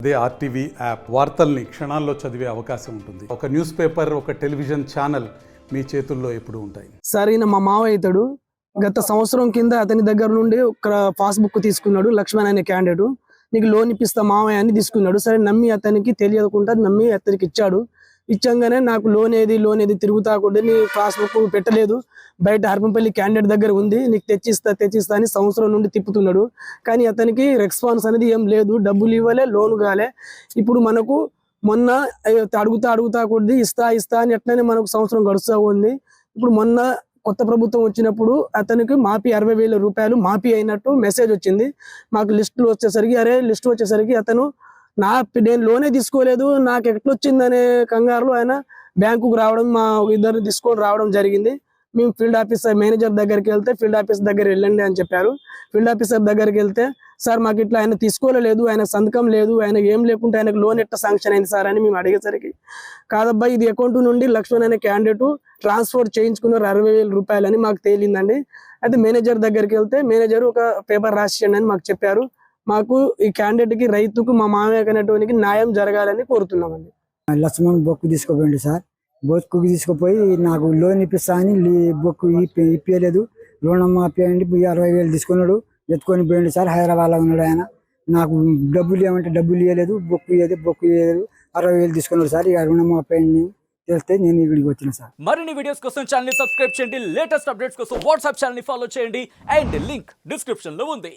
అదే RTV app వార్తల్ని క్షణాల్లో చదివే అవకాశం ఉంటుంది. ఒక న్యూస్ పేపర్, ఒక టెలివిజన్ ఛానల్ మీ చేతుల్లో ఎప్పుడు ఉంటాయి. సరే మా మావయ్య ఇతడు గత సంవత్సరం కింద అతని దగ్గర నుండి ఒక పాస్బుక్ తీసుకున్నాడు. లక్ష్మణ్ అనే క్యాండిడేట్ నీకు లోన్ ఇప్పిస్తా మావయ్య అని తీసుకున్నాడు. సరే నమ్మి అతనికి తెలియకుండా నమ్మి అతనికి ఇచ్చాడు. ఇచ్చంగానే నాకు లోన్ ఏది తిరుగుతా కూడా నీ పాస్బుక్ పెట్టలేదు, బయట హర్పంపల్లి క్యాండిడేట్ దగ్గర ఉంది, నీకు తెచ్చిస్తా అని సంవత్సరం నుండి తిప్పుతున్నాడు. కానీ అతనికి రెస్పాన్స్ అనేది ఏం లేదు, డబ్బులు ఇవ్వలే, లోన్ కాలే. ఇప్పుడు మనకు మొన్న అడుగుతా కొద్ది ఇస్తా అని ఎట్లనే మనకు సంవత్సరం గడుస్తూ ఉంది. ఇప్పుడు మొన్న కొత్త ప్రభుత్వం వచ్చినప్పుడు అతనికి మాఫీ 60,000 రూపాయలు మాఫీ అయినట్టు మెసేజ్ వచ్చింది. మాకు లిస్టులు వచ్చేసరికి అతను నేను లోనే తీసుకోలేదు, నాకు ఎట్లొచ్చిందనే కంగారులో ఆయన బ్యాంకుకు రావడం, మా ఇద్దరు తీసుకొని రావడం జరిగింది. మేము ఫీల్డ్ ఆఫీసర్ మేనేజర్ దగ్గరికి వెళ్తే ఫీల్డ్ ఆఫీసర్ దగ్గర వెళ్ళండి అని చెప్పారు. ఫీల్డ్ ఆఫీసర్ దగ్గరికి వెళ్తే సార్ మాకు ఇట్లా ఆయన తీసుకోలేదు, ఆయన సంతకం లేదు, ఆయన ఏం లేకుంటే ఆయనకు లోన్ ఎట్లా శాంక్షన్ అయింది సార్ అని మేము అడిగేసరికి కాదబ్బా ఇది అకౌంట్ నుండి లక్ష్మణ్ అనే క్యాండిడేట్ ట్రాన్స్ఫర్ చేయించుకున్నారు 60,000 రూపాయలు అని మాకు తేలిందండి. అయితే మేనేజర్ దగ్గరికి వెళ్తే మేనేజర్ ఒక పేపర్ రాసియండి అని మాకు చెప్పారు. మాకు ఈ క్యాండిడేట్కి రైతుకు మా మామయ్య అనేటువంటి న్యాయం జరగాలని కోరుతున్నామండి. లక్ష్మణ్ బొక్కు తీసుకోపోయింది సార్. బొక్కు తీసుకుపోయి నాకు లోన్ ఇప్పిస్తా అని బొక్కు ఇప్పించలేదు. లోన్ మాఫీ అండి 60,000 తీసుకున్నాడు, ఎత్తుకొని పోయింది సార్. హైదరాబాద్లో ఉన్నాడు ఆయన. నాకు డబ్బులు ఇవ్వమంటే డబ్బులు ఇవ్వలేదు, బొక్కు ఇవ్వలేదు. 60,000 తీసుకున్నాడు సార్. ఇక రుణం మాఫీ అని తెలిస్తే నేను ఇక్కడికి వచ్చిన సార్. మరిన్ని వీడియోస్ కోసం ఛానల్ ని సబ్స్క్రైబ్ చేయండి, లేటెస్ట్ అప్డేట్స్ కోసం వాట్సాప్ ఛానల్ ని ఫాలో చేయండి అండ్ లింక్ డిస్క్రిప్షన్ లో ఉంది.